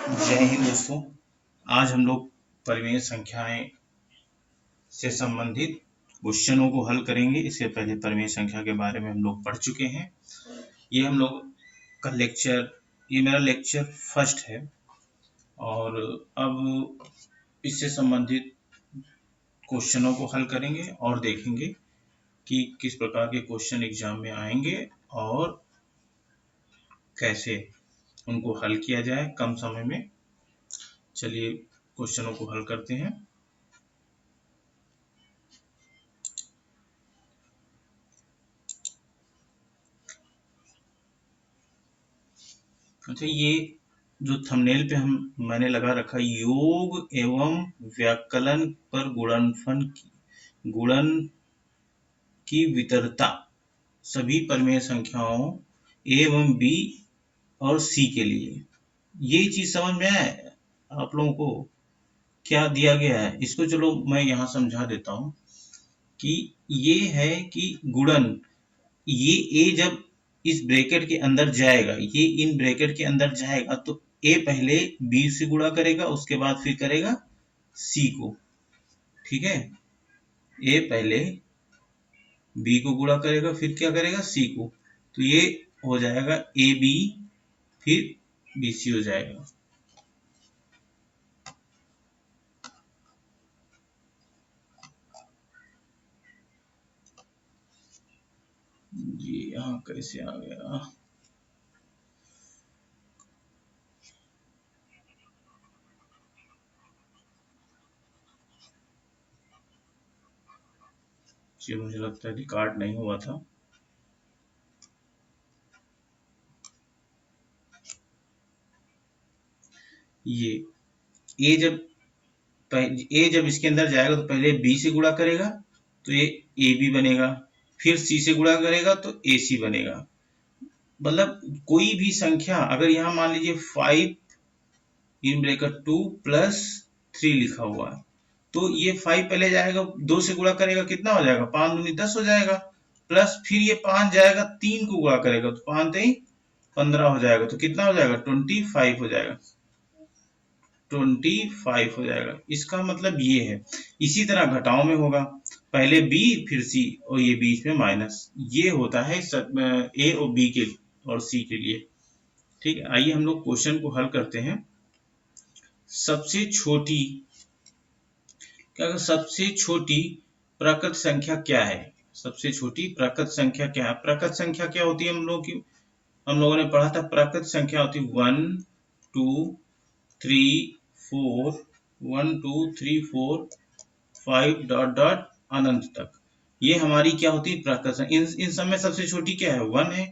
जय हिंद दोस्तों। आज हम लोग परिमेय संख्याएं से संबंधित क्वेश्चनों को हल करेंगे। इससे पहले परिमेय संख्या के बारे में हम लोग पढ़ चुके हैं। ये हम लोग का लेक्चर, ये मेरा लेक्चर फर्स्ट है और अब इससे संबंधित क्वेश्चनों को हल करेंगे और देखेंगे कि किस प्रकार के क्वेश्चन एग्जाम में आएंगे और कैसे उनको हल किया जाए कम समय में। चलिए क्वेश्चनों को हल करते हैं। अच्छा, ये जो थंबनेल पे मैंने लगा रखा, योग एवं व्याकलन पर गुणन की वितरता सभी परिमेय संख्याओं ए एवं बी और सी के लिए। ये चीज समझ में आए आप लोगों को? क्या दिया गया है इसको, चलो मैं यहाँ समझा देता हूँ कि ये है कि गुणन, ये ए जब इस ब्रैकेट के अंदर जाएगा, ये इन ब्रैकेट के अंदर जाएगा तो ए पहले बी से गुणा करेगा, उसके बाद फिर करेगा सी को। ठीक है, ए पहले बी को गुणा करेगा, फिर क्या करेगा सी को। तो ये हो जाएगा ए बी फिर बी सी हो जाएगा। ये यहाँ कैसे आ गया? जी मुझे लगता है रिकॉर्ड नहीं हुआ था। ये ए जब इसके अंदर जाएगा तो पहले बी से गुणा करेगा तो ये ए बी बनेगा, फिर सी से गुणा करेगा तो ए सी बनेगा। मतलब कोई भी संख्या अगर यहाँ मान लीजिए 5 इन ब्रैकेट 2 प्लस 3 लिखा हुआ है तो ये 5 पहले जाएगा, 2 से गुणा करेगा, कितना हो जाएगा 5 दूनी 10 हो जाएगा, प्लस फिर ये 5 जाएगा 3 को गुणा करेगा तो 5 3 15 हो जाएगा, तो कितना हो जाएगा 25 हो जाएगा, 25 हो जाएगा। इसका मतलब ये है। इसी तरह घटाओ में होगा, पहले बी फिर सी और ये बीच में माइनस। ये होता है ए और बी के और सी के लिए। ठीक है, आइए हम लोग क्वेश्चन को हल करते हैं। सबसे छोटी प्राकृत संख्या क्या है? सबसे छोटी प्राकृत संख्या क्या है? प्राकृत संख्या क्या होती है? हम लोगों ने पढ़ा था, प्राकृत संख्या होती है 1 2 3 4 1 2 3 4 5 डॉट डॉट अनंत तक। ये हमारी क्या होती है? प्राकृत संख्या। इन सब में सबसे छोटी क्या है? 1 है,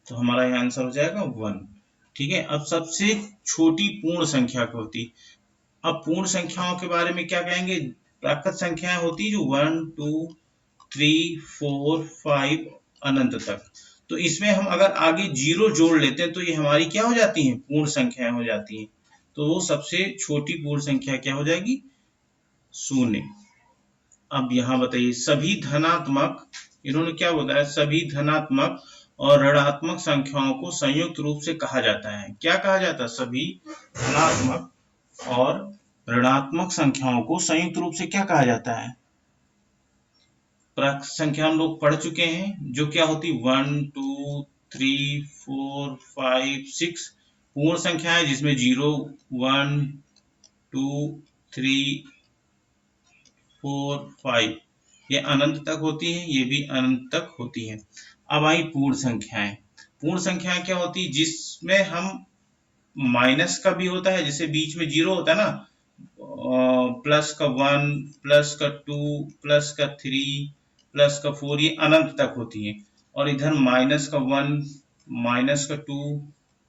तो हमारा यहाँ आंसर हो जाएगा 1। ठीक है, अब सबसे छोटी पूर्ण संख्या क्या होती? अब पूर्ण संख्याओं के बारे में क्या कहेंगे? प्राकृत संख्याएं होती जो 1 2 3 4 5 अनंत तक। तो इसमें हम अगर आगे 0 जोड़ लेते हैं तो ये हमारी क्या हो जाती हैं? पूर्ण संख्याएं हो जाती हैं। तो वो सबसे छोटी पूर्ण संख्या क्या हो जाएगी? 0। अब यहाँ बताइए, सभी धनात्मक, इन्होंने क्या बताया? सभी धनात्मक और ऋणात्मक संख्याओं को संयुक्त रूप से कहा जाता है। क्या कहा जाता है? सभी धनात्मक और ऋणात्मक संख्याओं को संयुक्त रूप से क्या कहा जाता है? प्राकृत संख्या हम लोग पढ़ चुके हैं, जो क्या होती? 1 2 3 4 5 6 पूर्ण संख्या है, जिसमें 0 1 2 3 4 5 ये अनंत तक होती हैं, ये भी अनंत तक होती हैं। अब आई पूर्ण संख्याएं। पूर्ण संख्याएं क्या होती है? जिसमें हम माइनस का भी होता है, जैसे बीच में 0 होता है ना, प्लस का 1 प्लस का 2 प्लस का 3 प्लस का 4, ये अनंत तक होती है। और इधर माइनस का 1 माइनस का 2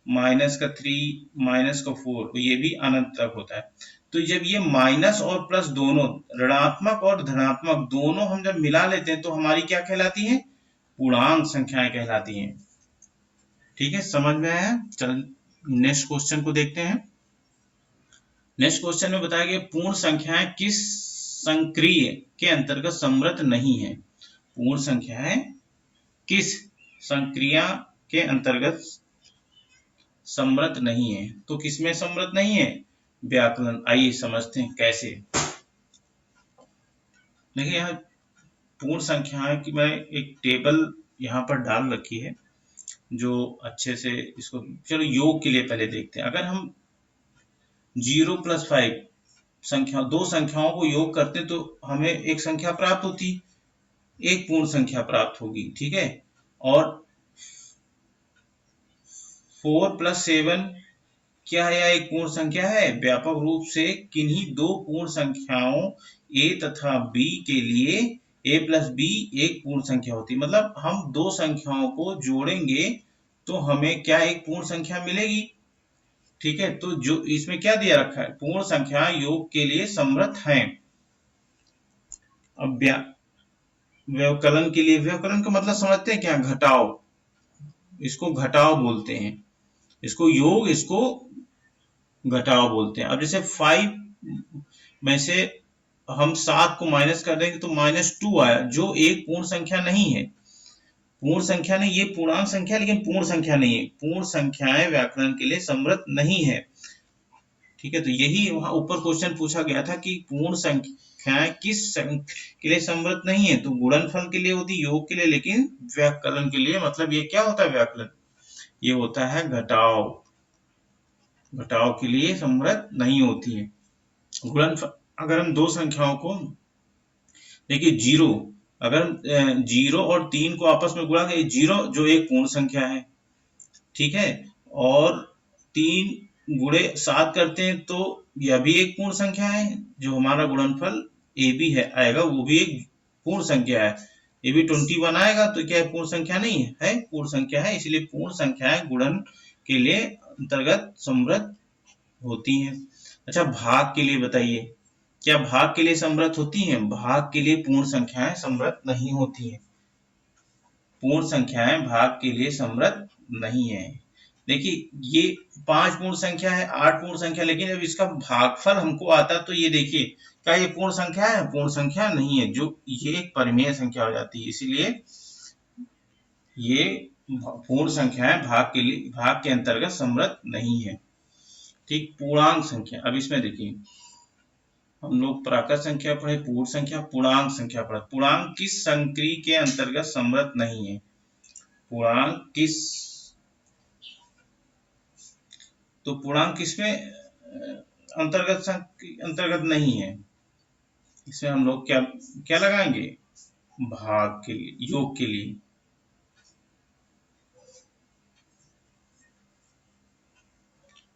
माइनस का 3 माइनस का 4, ये भी अनंत तक होता है। तो जब ये माइनस और प्लस दोनों, ऋणात्मक और धनात्मक दोनों हम जब मिला लेते हैं तो हमारी क्या कहलाती है? पूर्णांक संख्याएं कहलाती हैं। ठीक है, समझ में आया? चल नेक्स्ट क्वेश्चन को देखते हैं। नेक्स्ट क्वेश्चन में बताया गया, पूर्ण संख्याएं किस संक्रिय के अंतर्गत समृद्ध नहीं है? पूर्ण संख्याएं किस संक्रिया के अंतर्गत समृद्ध नहीं है। तो किसमें समृद्ध नहीं है? व्याकरण। आइए समझते हैं कैसे। देखिए यहाँ पूर्ण संख्याएं की मैं एक टेबल यहाँ पर डाल रखी है जो अच्छे से इसको, चलो योग के लिए पहले देखते हैं। अगर हम 0+5 संख्या, दो संख्याओं को योग करते तो हमें एक संख्या प्राप्त होती, एक पूर्ण संख्या प्राप्त होगी, ठीक है। और 4+7 क्या है? यह एक पूर्ण संख्या है। व्यापक रूप से किन्हीं दो पूर्ण संख्याओं a तथा b के लिए a+b एक पूर्ण संख्या होती है। मतलब हम दो संख्याओं को जोड़ेंगे तो हमें क्या एक पूर्ण संख्या मिलेगी, ठीक है। तो जो इसमें क्या दिया रखा है, पूर्ण संख्या योग के लिए समृद्ध हैं। अब व्यवकलन के लिए, व्यवकलन का मतलब समझते हैं क्या? घटाव, इसको घटाव बोलते हैं, इसको योग, इसको घटाव बोलते हैं। अब जैसे 5 में से हम 7 को माइनस कर देंगे तो -2 आया, जो एक पूर्ण संख्या नहीं है। पूर्ण संख्या नहीं, ये पूर्णांक संख्या लेकिन पूर्ण संख्या नहीं है। पूर्ण संख्याएं व्याकरण के लिए समृद्ध नहीं है, ठीक है। तो यही वहां ऊपर क्वेश्चन पूछा गया था कि पूर्ण संख्याएं किस के लिए समृद्ध नहीं है। तो गुणनफल के लिए होती, योग के लिए, लेकिन व्याकरण के लिए, मतलब ये क्या होता है व्याकरण, ये होता है घटाव, घटाव के लिए समृद्ध नहीं होती है। गुणनफल, अगर हम दो संख्याओं को देखिए, 0, अगर हम 0 और 3 को आपस में गुणा करें, 0 जो एक पूर्ण संख्या है, ठीक है, और 3 गुणे 7 करते हैं तो यह भी एक पूर्ण संख्या है। जो हमारा गुणनफल ए बी है आएगा वो भी एक पूर्ण संख्या है। ये भी 21 आएगा तो क्या है? पूर्ण संख्या नहीं है, है पूर्ण संख्या है। इसलिए पूर्ण संख्याएं गुणन के लिए अंतर्गत समृद्ध होती हैं। अच्छा, भाग के लिए बताइए, क्या भाग के लिए समृद्ध होती हैं? भाग के लिए पूर्ण संख्याएं समृद्ध नहीं होती हैं। पूर्ण संख्याएं भाग के लिए समृद्ध नहीं है। देखिए ये 5 पूर्ण संख्या है, 8 पूर्ण संख्या, लेकिन जब इसका भागफल हमको आता तो ये देखिए, क्या ये पूर्ण संख्या है? पूर्ण संख्या नहीं है, जो ये एक परिमेय संख्या हो जाती है। इसीलिए ये पूर्ण संख्याएं भाग के अंतर्गत समृद्ध नहीं है, ठीक। पूर्णांक संख्या, अब इसमें देखिए हम लोग प्राकृत संख्या पढ़े, पूर्ण संख्या, पूर्णांक संख्या पढ़े। पूर्णांक किस संक्रिय के अंतर्गत समृद्ध नहीं है? पूर्णांक किस, तो पूर्णांक किसमें अंतर्गत नहीं है? इसमें हम लोग क्या क्या लगाएंगे? भाग के लिए, योग के लिए।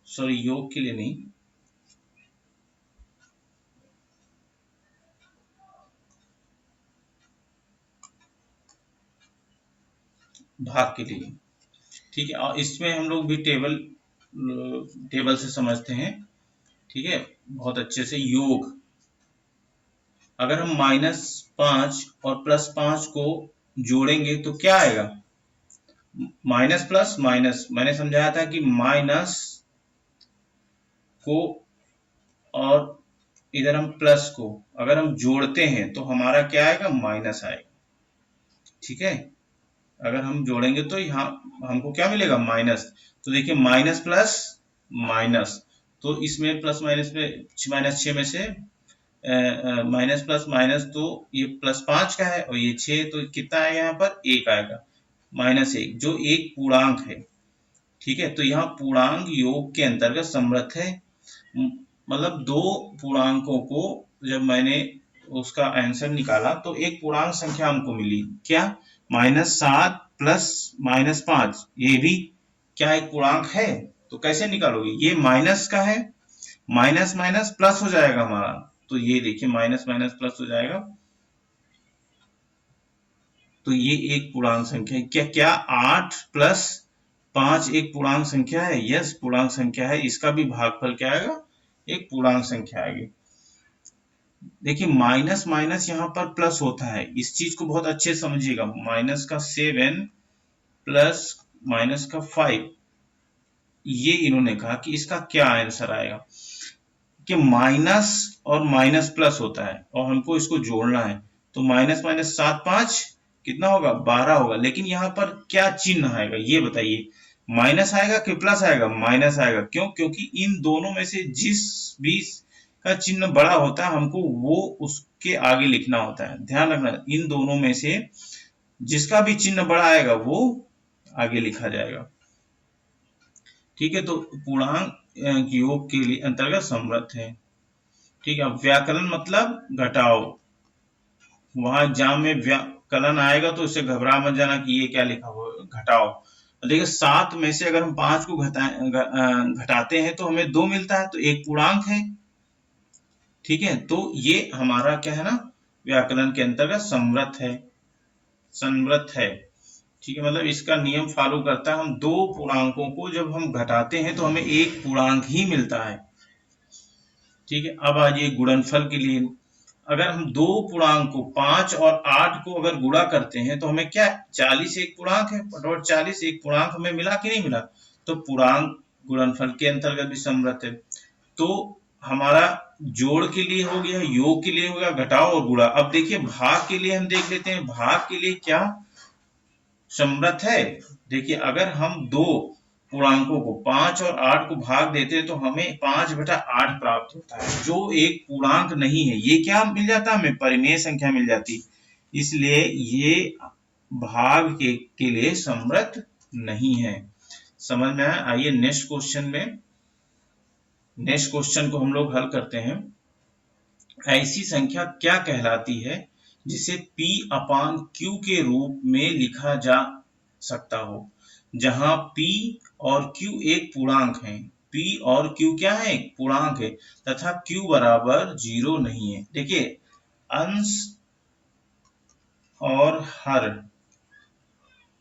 सॉरी, योग के लिए नहीं, भाग के लिए, ठीक है। और इसमें हम लोग भी टेबल से समझते हैं, ठीक है, बहुत अच्छे से। योग, अगर हम -5 और +5 को जोड़ेंगे तो क्या आएगा? माइनस प्लस माइनस, मैंने समझाया था कि माइनस को और इधर हम प्लस को अगर हम जोड़ते हैं तो हमारा क्या आएगा? माइनस आएगा, ठीक है। अगर हम जोड़ेंगे तो यहाँ हमको क्या मिलेगा? माइनस। तो देखिए माइनस प्लस माइनस, तो इसमें प्लस माइनस में -6 में से माइनस प्लस माइनस, तो ये +5 का है और ये 6, तो कितना आएगा यहाँ पर? 1 आएगा, -1, जो एक पूर्णांक है, ठीक है। तो यहाँ पूर्णांक योग के अंतर्गत समृद्ध है। मतलब दो पूर्णांकों को जब मैंने उसका आंसर निकाला तो एक पूर्णांक संख्या हमको मिली, क्या? -7 प्लस -5, ये भी क्या एक पूर्णांक है? तो कैसे निकालोगे? ये माइनस का है, माइनस माइनस प्लस हो जाएगा हमारा, तो ये देखिए माइनस माइनस प्लस हो जाएगा। तो ये एक पूर्णांक संख्या है। क्या 8 + 5 एक पूर्णांक संख्या है? यस, पूर्णांक संख्या है। इसका भी भागफल क्या आएगा? एक पूर्णांक संख्या आएगी। देखिए माइनस माइनस यहाँ पर प्लस होता है, इस चीज को बहुत अच्छे से समझिएगा। -7 प्लस -5, ये इन्होंने कहा कि इसका क्या आंसर आएगा कि माइनस और माइनस प्लस होता है और हमको इसको जोड़ना है, तो माइनस माइनस 7 5 कितना होगा? 12 होगा। लेकिन यहाँ पर क्या चिन्ह आएगा ये बताइए? माइनस आएगा कि प्लस आएगा? माइनस आएगा। क्यों? क्योंकि इन दोनों में से जिस भी का चिन्ह बड़ा होता है हमको वो उसके आगे लिखना होता है। ध्यान रखना, इन दोनों में से जिसका भी चिन्ह बड़ा आएगा वो आगे लिखा जाएगा। ठीक है, तो पूर्णांक योग के लिए अंतर्गत समृद्ध है। ठीक है, अब व्याकलन मतलब घटाओ। वहां एग्जाम में व्याकलन आएगा तो इससे घबरा मत जाना कि ये क्या लिखा हुआ है, घटाओ। देखिए 7 में से अगर हम 5 को घटाते हैं तो हमें 2 मिलता है, तो एक पूर्णांक है। ठीक है, तो ये हमारा क्या है ना, व्याकरण के अंतर्गत समृद्ध है, समृद्ध है। ठीक है, मतलब इसका नियम फॉलो करता है। हम दो पूर्णांकों को जब हम घटाते हैं तो हमें एक पूर्णांक ही मिलता है। ठीक है, अब आइए गुणनफल के लिए। अगर हम दो पूर्णांक को 5 और 8 को अगर गुणा करते हैं तो हमें क्या, 40 एक पूर्णांक है, बटोर 40 एक पूर्णांक हमें मिला कि नहीं मिला? तो पूर्णांक गुणनफल के अंतर्गत भी समृद्ध है। तो हमारा जोड़ के लिए हो गया, योग के लिए हो गया, घटाओ और गुणा। अब देखिए भाग के लिए हम देख लेते हैं, भाग के लिए क्या समृद्ध है। देखिए अगर हम दो पूर्णांकों को 5 और 8 को भाग देते हैं तो हमें 5/8 प्राप्त होता है, जो एक पूर्णांक नहीं है। ये क्या मिल जाता है हमें, परिमेय संख्या मिल जाती, इसलिए ये भाग के लिए समृद्ध नहीं है। समझ में आया? आइए नेक्स्ट क्वेश्चन में, नेक्स्ट क्वेश्चन को हम लोग हल करते हैं। ऐसी संख्या क्या कहलाती है जिसे P अपान Q के रूप में लिखा जा सकता हो, जहां P और Q एक पूर्णांक है। P और Q क्या है, एक पूर्णांक है, तथा Q बराबर 0 नहीं है। देखिए अंश और हर,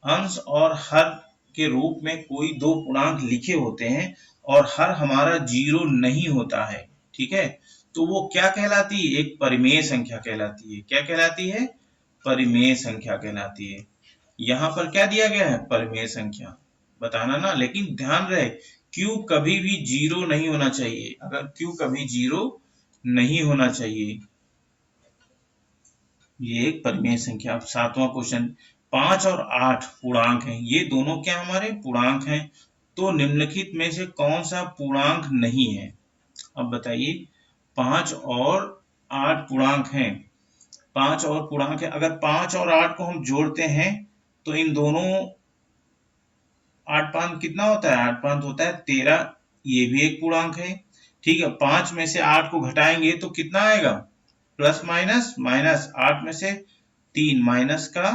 अंश और हर के रूप में कोई दो पूर्णांक लिखे होते हैं और हर हमारा 0 नहीं होता है। ठीक है, तो वो क्या कहलाती है, एक परिमेय संख्या कहलाती है। क्या कहलाती है, परिमेय संख्या कहलाती है। यहाँ पर क्या दिया गया है, परिमेय संख्या बताना ना, लेकिन ध्यान रहे Q कभी भी 0 नहीं होना चाहिए। अगर Q कभी 0 नहीं होना चाहिए, ये एक परिमेय संख्या। अब 7वां क्वेश्चन, 5 और 8 पूर्णांक हैं, ये दोनों क्या हमारे पूर्णांक हैं, तो निम्नलिखित में से कौन सा पूर्णांक नहीं है? अब बताइए, 5 और 8 पूर्णांक हैं, 5 और पूर्णांक है, अगर 5 और 8 को हम जोड़ते हैं तो इन दोनों 8 5 कितना होता है, 8 5 होता है 13, ये भी एक पूर्णांक है। ठीक है, 5 में से 8 को घटाएंगे तो कितना आएगा, प्लस माइनस माइनस, 8 में से 3 माइनस का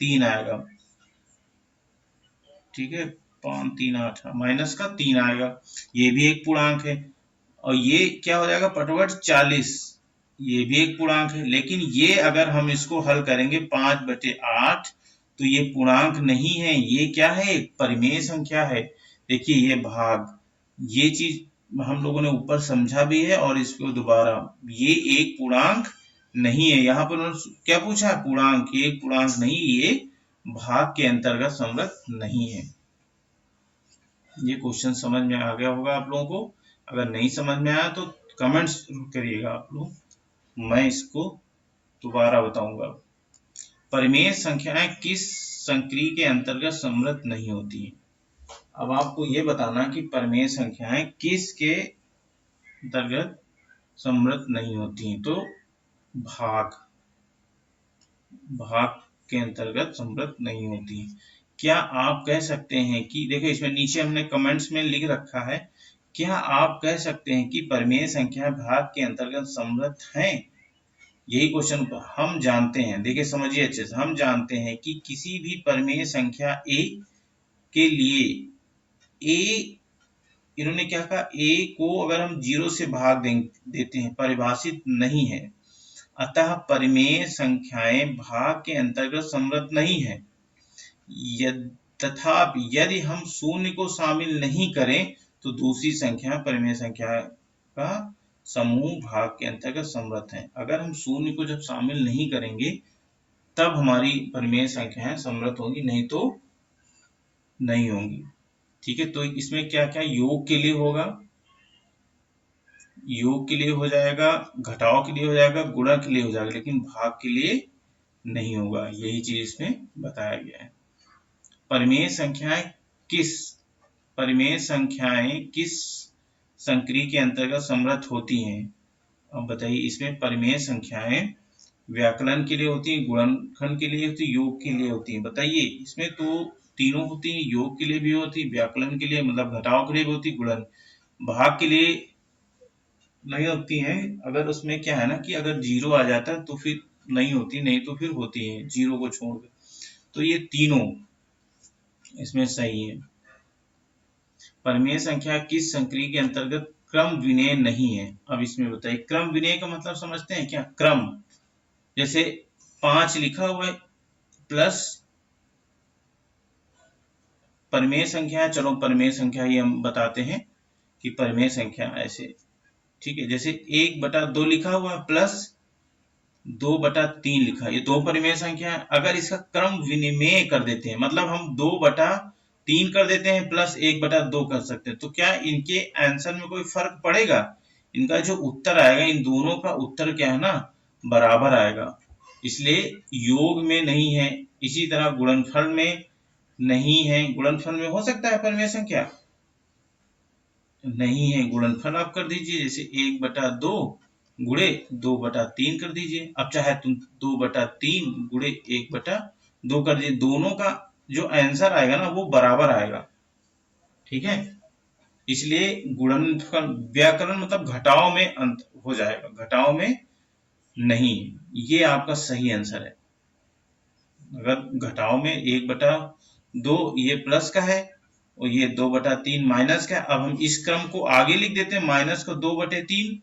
3 आएगा। ठीक है, 5 3 8 माइनस का 3 आएगा, ये भी एक पूर्णांक है। और ये क्या हो जाएगा, पटवट 40, ये भी एक पूर्णांक है। लेकिन ये अगर हम इसको हल करेंगे 5/8 तो ये पूर्णांक नहीं है, ये क्या है, एक परिमेय संख्या है। देखिए ये भाग, ये चीज हम लोगों ने ऊपर समझा भी है और इसको दोबारा, ये एक पूर्णांक नहीं है। यहाँ पर उन्होंने क्या पूछा है, पूर्णांक, ये एक पूर्णांक नहीं, ये भाग के अंतर्गत समृद्ध नहीं है। ये क्वेश्चन समझ में आ गया होगा आप लोगों को। अगर नहीं समझ में आया तो कमेंट्स जरूर करिएगा आप लोग, मैं इसको दोबारा बताऊंगा। परिमेय संख्याएं किस संक्रिय के अंतर्गत समृद्ध नहीं होती हैं? अब आपको ये बताना कि परिमेय संख्याएं किस के अंतर्गत समृद्ध नहीं होती हैं, तो भाग, भाग के अंतर्गत समृद्ध नहीं होती। क्या आप कह सकते हैं कि, देखिए इसमें नीचे हमने कमेंट्स में लिख रखा है, क्या आप कह सकते हैं कि परिमेय संख्या भाग के अंतर्गत समृद्ध हैं? यही क्वेश्चन हम जानते हैं, देखिए समझिए अच्छे से, हम जानते हैं कि किसी भी परिमेय संख्या a के लिए a, इन्होंने क्या कहा, a को अगर हम 0 से भाग देते हैं, परिभाषित नहीं है, अतः परिमेय संख्याएं भाग के अंतर्गत समृद्ध नहीं है। तथापि यदि हम शून्य को शामिल नहीं करें तो दूसरी संख्या परिमेय संख्या का समूह भाग के अंतर्गत समृद्ध है। अगर हम शून्य को जब शामिल नहीं करेंगे तब हमारी परिमेय संख्याएं समृद्ध होंगी, नहीं तो नहीं होंगी। ठीक है, तो इसमें क्या क्या योग के लिए होगा, योग के लिए हो जाएगा, घटाव के लिए हो जाएगा, गुणा के लिए हो जाएगा, लेकिन भाग के लिए नहीं होगा। यही चीज इसमें बताया गया है। परिमेय संख्याएं किस परिमेय संख्याएं किस संक्रिय के अंतर्गत समृद्ध होती हैं। अब बताइए, इसमें परिमेय संख्याएं व्याकलन के लिए होती है, गुणनखंड के लिए होती है, योग के लिए होती है। बताइए, इसमें तो तीनों होती है, योग के लिए भी होती है, व्याकलन के लिए मतलब घटाव के लिए भी होती है, गुणन भाग के लिए नहीं होती है। अगर उसमें क्या है ना कि अगर जीरो आ जाता है तो फिर नहीं होती, नहीं तो फिर होती है जीरो को छोड़कर। तो ये तीनों इसमें सही है। परिमेय संख्या किस संक्रिय के अंतर्गत क्रम विनेय नहीं है। अब इसमें बताइए, क्रम विनेय का मतलब समझते हैं क्या? क्रम, जैसे 5 लिखा हुआ है प्लस परिमेय संख्या है। चलो परिमेय संख्या ही हम बताते हैं कि परिमेय संख्या ऐसे, ठीक है। जैसे 1/2 लिखा हुआ है प्लस 2/3 लिखा है, ये दो परिमेय संख्या है। अगर इसका क्रम विनिमेय कर देते हैं, मतलब हम 2/3 कर देते हैं प्लस 1/2 कर सकते हैं, तो क्या इनके आंसर में कोई फर्क पड़ेगा? इनका जो उत्तर आएगा, इन दोनों का उत्तर क्या है ना, बराबर आएगा। इसलिए योग में नहीं है। इसी तरह गुणनफल में नहीं है। गुणनफल में हो सकता है परिमेय संख्या, नहीं है। गुणनफल आप कर दीजिए, जैसे 1/2 गुणे 2/3 कर दीजिए। अब चाहे तुम 2/3 गुणे 1/2 कर दीजिए, दोनों का जो आंसर आएगा ना वो बराबर आएगा, ठीक है। इसलिए गुणनफल व्याकरण मतलब घटाव में अंत हो जाएगा, घटाव में नहीं। ये आपका सही आंसर है। अगर घटाव में 1/2 ये प्लस का है और ये 2/3 माइनस का है। अब हम इस क्रम को आगे लिख देते हैं, माइनस का 2/3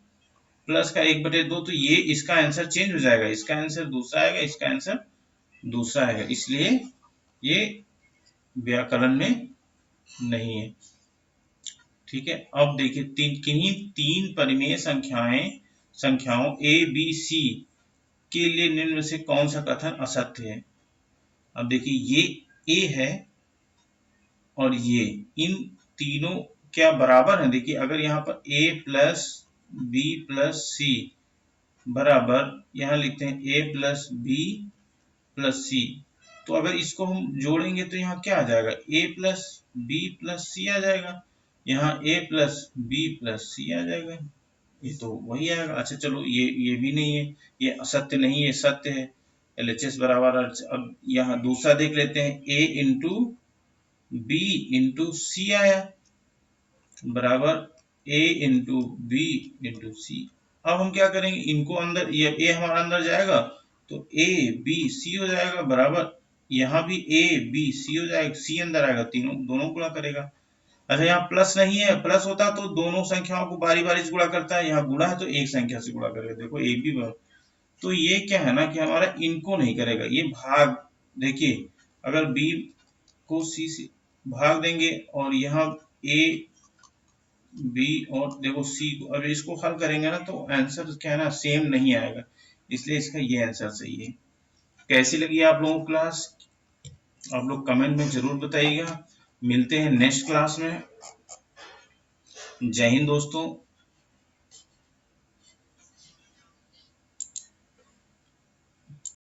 प्लस का 1/2, तो ये इसका आंसर चेंज हो जाएगा, इसका आंसर दूसरा आएगा, इसका आंसर दूसरा आएगा। इसलिए ये व्याकरण में नहीं है, ठीक है। अब देखिए, किन्हीं तीन परिमेय संख्याओं ए बी सी के लिए निम्न में से कौन सा कथन असत्य है। अब देखिए, ये ए है और ये, इन तीनों क्या बराबर है? देखिए, अगर यहाँ पर a प्लस बी प्लस सी बराबर, यहाँ लिखते हैं a प्लस बी प्लस सी, तो अगर इसको हम जोड़ेंगे तो यहाँ क्या आ जाएगा? a प्लस बी प्लस सी आ जाएगा, यहाँ a प्लस बी प्लस सी आ जाएगा, ये तो वही आएगा। अच्छा चलो, ये भी नहीं है, ये असत्य नहीं है, सत्य है। LHS बराबर। अब यहाँ दूसरा देख लेते हैं, a इंटू बी इंटू सी आया बराबर a इंटू बी इंटू सी। अब हम क्या करेंगे, इनको अंदर, ये a हमारा अंदर जाएगा तो a b c हो जाएगा बराबर, यहाँ भी a b c हो जाएगा, c अंदर आएगा, तीनों दोनों गुणा करेगा। अच्छा, यहाँ प्लस नहीं है, प्लस होता तो दोनों संख्याओं को बारी बारी से गुणा करता है, यहाँ गुणा है तो एक संख्या से गुणा करेगा। देखो a b बराबर, तो ये क्या है ना कि हमारा इनको नहीं करेगा, ये भाग। देखिए, अगर b को c से भाग देंगे और यहाँ a b और देखो c को, अब इसको हल करेंगे ना तो आंसर क्या है ना, सेम नहीं आएगा। इसलिए इसका ये आंसर सही है। कैसी लगी आप लोगों को क्लास? आप लोग कमेंट में जरूर बताइएगा। मिलते हैं नेक्स्ट क्लास में। जय हिंद दोस्तों।